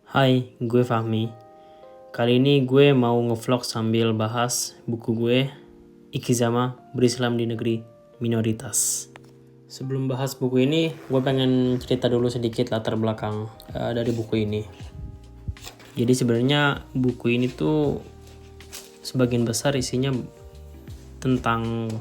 Hai, gue Fahmi. Kali ini gue mau ngevlog sambil bahas buku gue, Ikizama Berislam di Negeri Minoritas. Sebelum bahas buku ini, gue pengen cerita dulu sedikit latar belakang dari buku ini. Jadi sebenarnya buku ini tuh sebagian besar isinya tentang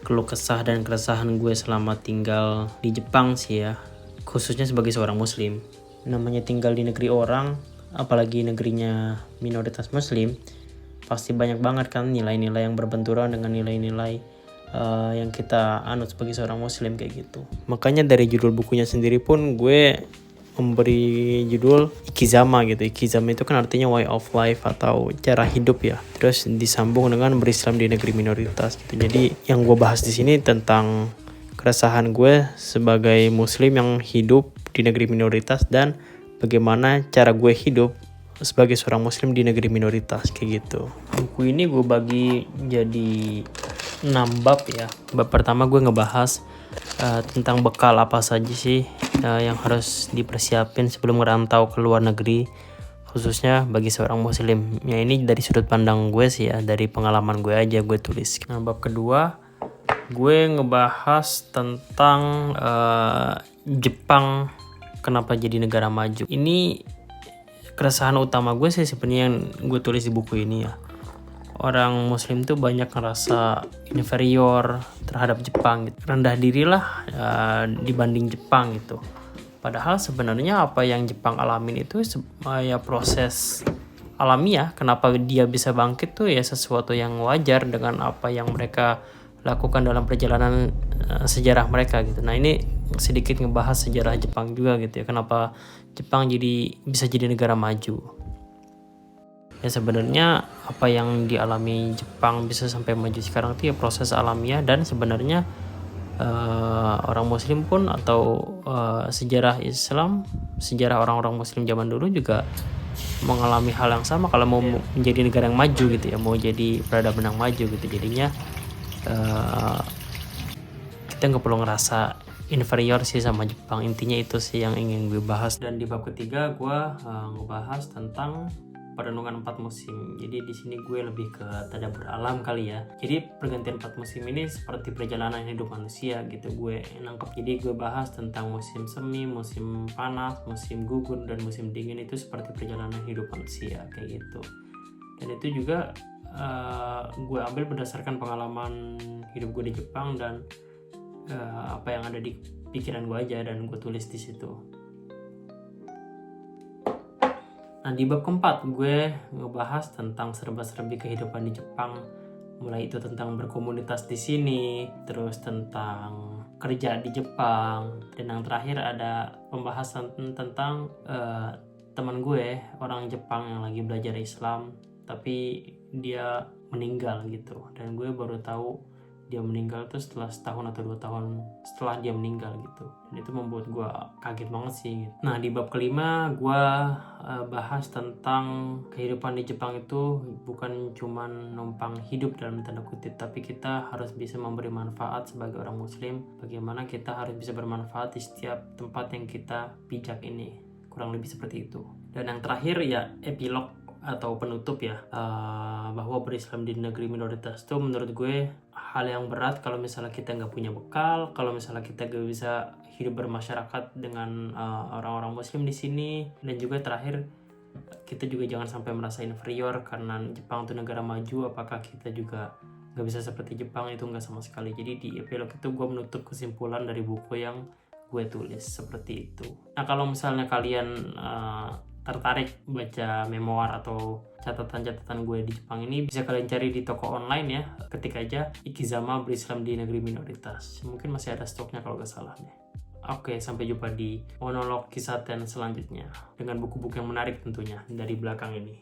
keluh kesah dan keresahan gue selama tinggal di Jepang sih ya, khususnya sebagai seorang muslim. Namanya tinggal di negeri orang, apalagi negerinya minoritas muslim, pasti banyak banget kan nilai-nilai yang berbenturan dengan nilai-nilai yang kita anut sebagai seorang muslim kayak gitu. Makanya dari judul bukunya sendiri pun gue memberi judul Ikizama gitu. Ikizama itu kan artinya way of life atau cara hidup ya. Terus disambung dengan berislam di negeri minoritas gitu. Jadi yang gue bahas di sini tentang keresahan gue sebagai muslim yang hidup di negeri minoritas dan bagaimana cara gue hidup sebagai seorang muslim di negeri minoritas kayak gitu. Buku ini gue bagi jadi 6 bab ya. Bab pertama gue ngebahas tentang bekal apa saja sih yang harus dipersiapin sebelum merantau ke luar negeri, khususnya bagi seorang muslim. Ya ini dari sudut pandang gue sih ya, dari pengalaman gue aja gue tulis. Nah, bab kedua gue ngebahas tentang Jepang kenapa jadi negara maju. Ini keresahan utama gue sih sebenarnya yang gue tulis di buku ini ya. Orang muslim tuh banyak ngerasa inferior terhadap Jepang gitu. Rendah diri lah dibanding Jepang gitu. Padahal sebenarnya apa yang Jepang alamin itu ya proses alamiah. Kenapa dia bisa bangkit tuh ya sesuatu yang wajar dengan apa yang mereka lakukan dalam perjalanan sejarah mereka gitu. Nah ini sedikit ngebahas sejarah Jepang juga gitu ya. Kenapa Jepang bisa jadi negara maju. Ya sebenarnya apa yang dialami Jepang bisa sampai maju sekarang itu ya proses alamiah, dan sebenarnya orang muslim pun atau sejarah Islam, sejarah orang-orang muslim zaman dulu juga mengalami hal yang sama kalau mau menjadi negara yang maju gitu ya, mau jadi peradaban yang maju gitu. Jadinya kita nggak perlu ngerasa inferior sih sama Jepang. Intinya itu sih yang ingin gue bahas. Dan di bab ketiga gue ngebahas tentang perenungan 4 musim. Jadi di sini gue lebih ke tadabbur alam kali ya. Jadi pergantian 4 musim ini seperti perjalanan hidup manusia gitu gue nangkep. Jadi gue bahas tentang musim semi, musim panas, musim gugur, dan musim dingin itu seperti perjalanan hidup manusia kayak gitu. Dan itu juga gue ambil berdasarkan pengalaman hidup gue di Jepang dan apa yang ada di pikiran gue aja, dan gue tulis di situ. Nah di bab keempat gue ngebahas tentang serba-serbi kehidupan di Jepang, mulai itu tentang berkomunitas di sini, terus tentang kerja di Jepang, dan yang terakhir ada pembahasan tentang teman gue orang Jepang yang lagi belajar Islam tapi dia meninggal gitu, dan gue baru tahu dia meninggal tuh setelah setahun atau 2 tahun setelah dia meninggal gitu. Dan itu membuat gue kaget banget sih gitu. Nah di bab kelima gue bahas tentang kehidupan di Jepang itu bukan cuma numpang hidup dalam tanda kutip, tapi kita harus bisa memberi manfaat sebagai orang muslim. Bagaimana kita harus bisa bermanfaat di setiap tempat yang kita pijak ini, kurang lebih seperti itu. Dan yang terakhir ya epilog atau penutup ya, bahwa berislam di negeri minoritas itu menurut gue hal yang berat kalau misalnya kita nggak punya bekal, kalau misalnya kita nggak bisa hidup bermasyarakat dengan orang-orang muslim di sini. Dan juga terakhir, kita juga jangan sampai merasa inferior karena Jepang itu negara maju. Apakah kita juga nggak bisa seperti Jepang? Itu nggak sama sekali. Jadi di epilog itu gue menutup kesimpulan dari buku yang gue tulis seperti itu. Nah kalau misalnya kalian tertarik baca memoir atau catatan-catatan gue di Jepang ini, bisa kalian cari di toko online ya, ketik aja Ikizama Berislam di Negeri Minoritas. Mungkin masih ada stoknya kalau gak salah deh. Oke, sampai jumpa di monolog kisah selanjutnya dengan buku-buku yang menarik tentunya dari belakang ini.